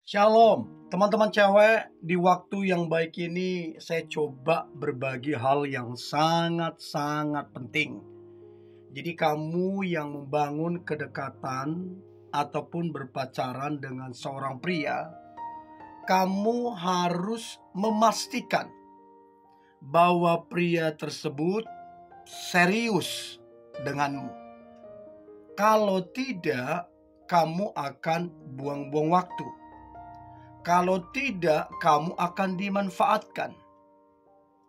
Shalom, teman-teman cewek. Di waktu yang baik ini saya coba berbagi hal yang sangat-sangat penting. Jadi kamu yang membangun kedekatan ataupun berpacaran dengan seorang pria, kamu harus memastikan bahwa pria tersebut serius denganmu. Kalau tidak, kamu akan buang-buang waktu. Kalau tidak, kamu akan dimanfaatkan.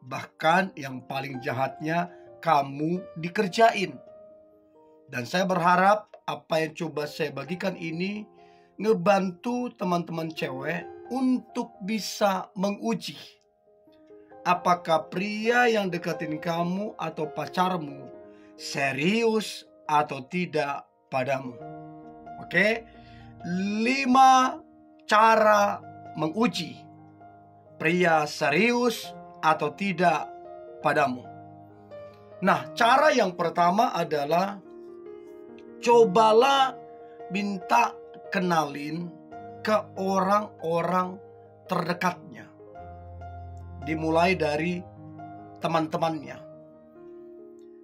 Bahkan yang paling jahatnya, kamu dikerjain. Dan saya berharap apa yang coba saya bagikan ini ngebantu teman-teman cewek untuk bisa menguji apakah pria yang deketin kamu atau pacarmu serius atau tidak padamu. Oke? 5 cara menguji pria serius atau tidak padamu. Nah, cara yang pertama adalah cobalah minta kenalin ke orang-orang terdekatnya. Dimulai dari teman-temannya.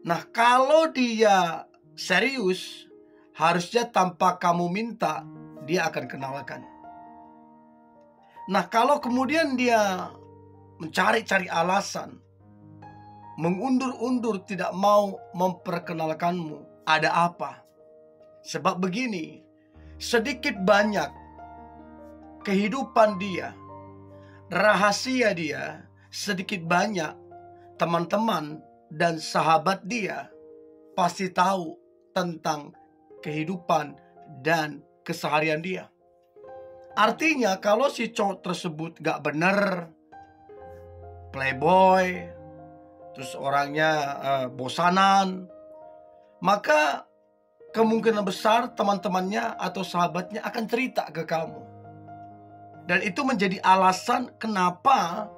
Nah, kalau dia serius, harusnya tanpa kamu minta, dia akan kenalkan. Nah, kalau kemudian dia mencari-cari alasan, mengundur-undur, tidak mau memperkenalkanmu, ada apa? Sebab begini, sedikit banyak kehidupan dia, rahasia dia, sedikit banyak teman-teman dan sahabat dia pasti tahu tentang kehidupan dan keseharian dia. Artinya kalau si cowok tersebut gak bener, playboy, terus orangnya bosanan, maka kemungkinan besar teman-temannya atau sahabatnya akan cerita ke kamu. Dan itu menjadi alasan kenapa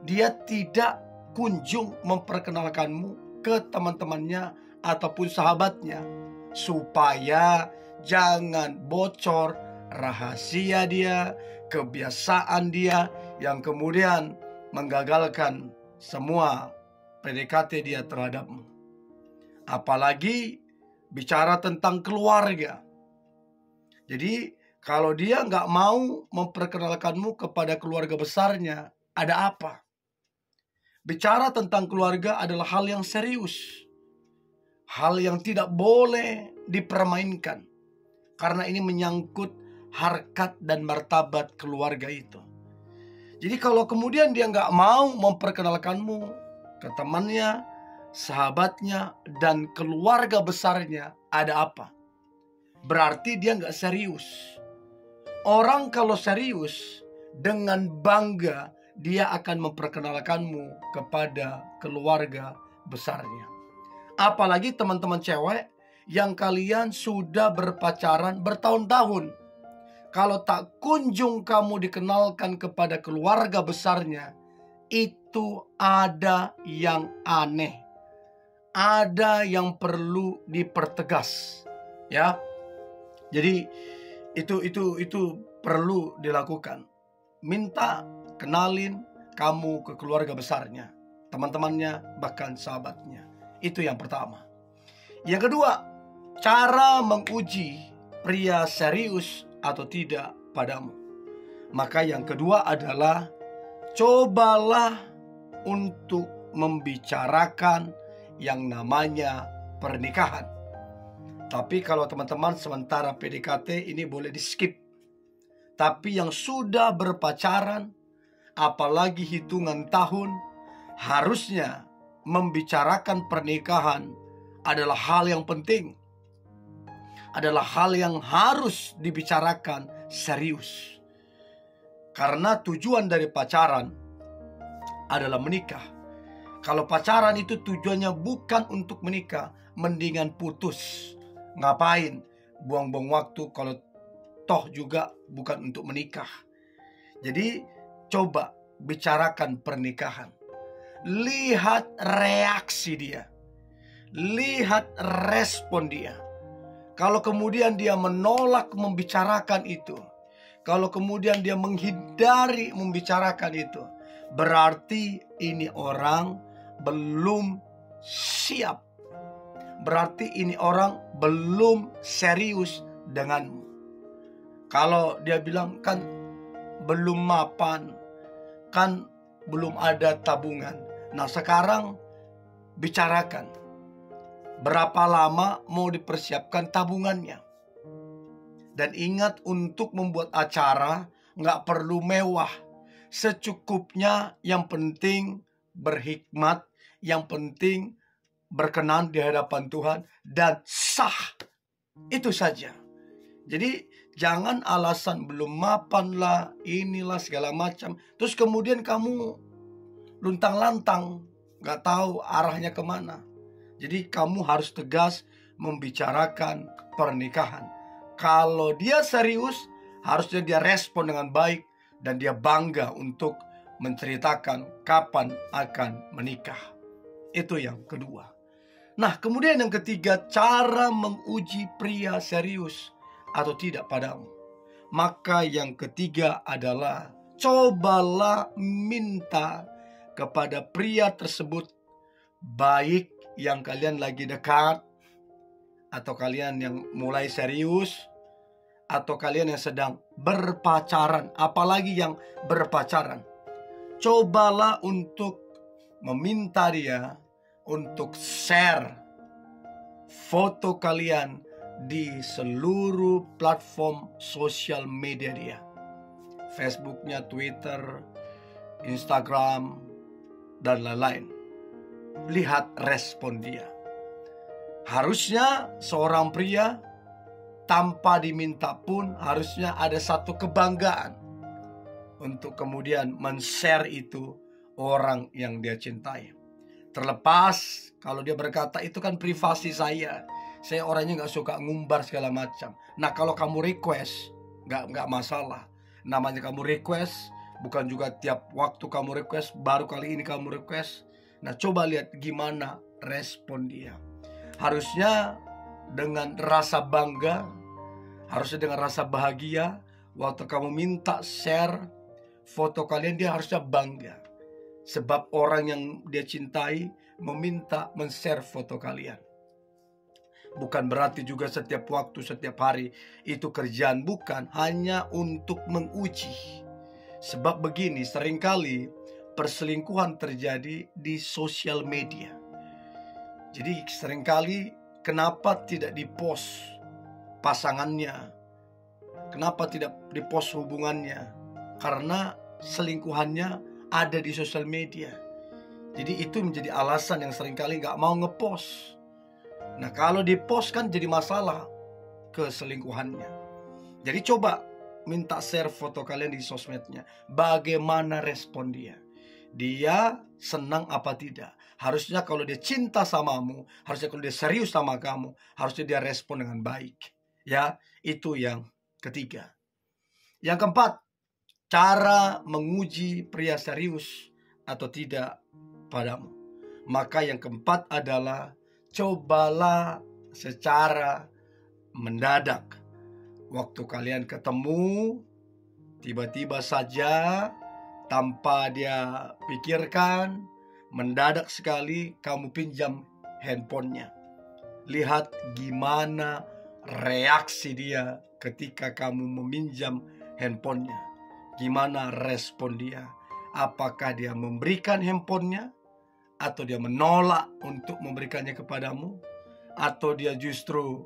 dia tidak kunjung memperkenalkanmu ke teman-temannya ataupun sahabatnya. Supaya jangan bocor rahasia dia, kebiasaan dia yang kemudian menggagalkan semua PDKT dia terhadapmu. Apalagi bicara tentang keluarga. Jadi kalau dia nggak mau memperkenalkanmu kepada keluarga besarnya, ada apa? Bicara tentang keluarga adalah hal yang serius. Hal yang tidak boleh dipermainkan. Karena ini menyangkut harkat dan martabat keluarga itu. Jadi kalau kemudian dia nggak mau memperkenalkanmu ke temannya, sahabatnya, dan keluarga besarnya, ada apa? Berarti dia nggak serius. Orang kalau serius, dengan bangga dia akan memperkenalkanmu kepada keluarga besarnya. Apalagi teman-teman cewek yang kalian sudah berpacaran bertahun-tahun. Kalau tak kunjung kamu dikenalkan kepada keluarga besarnya, itu ada yang aneh. Ada yang perlu dipertegas, ya. Jadi itu perlu dilakukan. Minta kenalin kamu ke keluarga besarnya, teman-temannya, bahkan sahabatnya. Itu yang pertama. Yang kedua, cara menguji pria serius atau tidak padamu. Maka yang kedua adalah cobalah untuk membicarakan yang namanya pernikahan. Tapi kalau teman-teman sementara PDKT ini boleh di skip. Tapi yang sudah berpacaran, apalagi hitungan tahun, harusnya membicarakan pernikahan adalah hal yang penting. Adalah hal yang harus dibicarakan serius. Karena tujuan dari pacaran adalah menikah. Kalau pacaran itu tujuannya bukan untuk menikah, mendingan putus. Ngapain? Buang-buang waktu kalau toh juga bukan untuk menikah. Jadi coba bicarakan pernikahan. Lihat reaksi dia. Lihat respon dia. Kalau kemudian dia menolak membicarakan itu, kalau kemudian dia menghindari membicarakan itu, berarti ini orang belum siap. Berarti ini orang belum serius denganmu. Kalau dia bilang kan belum mapan, kan belum ada tabungan. Nah sekarang bicarakan, berapa lama mau dipersiapkan tabungannya. Dan ingat, untuk membuat acara nggak perlu mewah, secukupnya. Yang penting berhikmat, yang penting berkenan di hadapan Tuhan dan sah. Itu saja. Jadi jangan alasan belum mapan lah, inilah segala macam, terus kemudian kamu luntang-lantang, nggak tahu arahnya kemana. Jadi kamu harus tegas membicarakan pernikahan. Kalau dia serius, harusnya dia respon dengan baik dan dia bangga untuk menceritakan kapan akan menikah. Itu yang kedua. Nah, kemudian yang ketiga, cara menguji pria serius atau tidak padamu. Maka yang ketiga adalah cobalah minta kepada pria tersebut, baik yang kalian lagi dekat, atau kalian yang mulai serius, atau kalian yang sedang berpacaran, apalagi yang berpacaran. Cobalah untuk meminta dia untuk share foto kalian di seluruh platform sosial media dia. Facebooknya, Twitter, Instagram, dan lain-lain. Lihat respon dia. Harusnya seorang pria tanpa diminta pun harusnya ada satu kebanggaan untuk kemudian men-share itu orang yang dia cintai. Terlepas kalau dia berkata itu kan privasi saya orangnya nggak suka ngumbar segala macam. Nah kalau kamu request nggak masalah. Namanya kamu request, bukan juga tiap waktu kamu request, baru kali ini kamu request. Nah coba lihat gimana respon dia. Harusnya dengan rasa bangga, harusnya dengan rasa bahagia. Waktu kamu minta share foto kalian, dia harusnya bangga. Sebab orang yang dia cintai meminta men-share foto kalian. Bukan berarti juga setiap waktu, setiap hari itu kerjaan. Bukan, hanya untuk menguji. Sebab begini, seringkali perselingkuhan terjadi di sosial media. Jadi seringkali kenapa tidak dipost pasangannya? Kenapa tidak dipost hubungannya? Karena selingkuhannya ada di sosial media. Jadi itu menjadi alasan yang seringkali nggak mau ngepost. Nah kalau dipost kan jadi masalah keselingkuhannya. Jadi coba minta share foto kalian di sosmednya. Bagaimana respon dia? Dia senang apa tidak? Harusnya kalau dia cinta samamu, harusnya kalau dia serius sama kamu, harusnya dia respon dengan baik. Ya, itu yang ketiga. Yang keempat, cara menguji pria serius atau tidak padamu. Maka yang keempat adalah cobalah secara mendadak. Waktu kalian ketemu, tiba-tiba saja tanpa dia pikirkan, mendadak sekali kamu pinjam handphonenya. Lihat gimana reaksi dia ketika kamu meminjam handphonenya. Gimana respon dia? Apakah dia memberikan handphonenya? Atau dia menolak untuk memberikannya kepadamu? Atau dia justru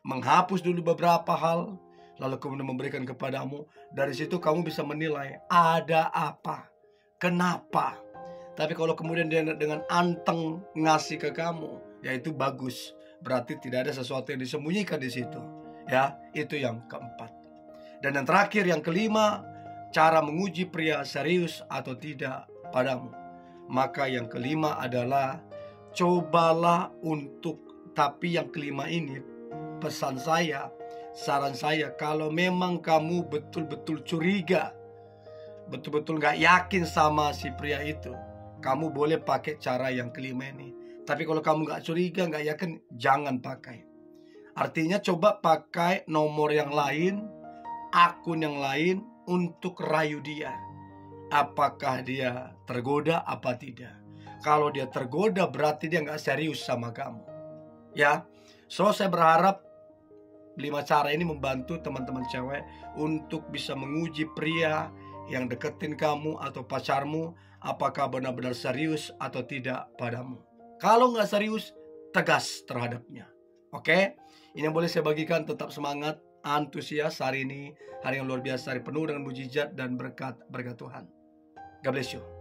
menghapus dulu beberapa hal, lalu kemudian memberikan kepadamu? Dari situ kamu bisa menilai ada apa, kenapa. Tapi kalau kemudian dia dengan anteng ngasih ke kamu, ya itu bagus. Berarti tidak ada sesuatu yang disembunyikan di situ. Ya, itu yang keempat. Dan yang terakhir, yang kelima, cara menguji pria serius atau tidak padamu. Maka yang kelima adalah cobalah untuk, tapi yang kelima ini pesan saya, saran saya, kalau memang kamu betul-betul curiga, betul-betul gak yakin sama si pria itu, kamu boleh pakai cara yang kelima ini. Tapi kalau kamu gak curiga, gak yakin, jangan pakai. Artinya coba pakai nomor yang lain, akun yang lain untuk rayu dia. Apakah dia tergoda apa tidak? Kalau dia tergoda berarti dia nggak serius sama kamu. Ya, so saya berharap 5 cara ini membantu teman-teman cewek untuk bisa menguji pria yang deketin kamu atau pacarmu, apakah benar-benar serius atau tidak padamu. Kalau nggak serius, tegas terhadapnya. Oke, ini yang boleh saya bagikan. Tetap semangat, antusias hari ini. Hari yang luar biasa, hari penuh dengan mujizat dan berkat Tuhan. God bless you.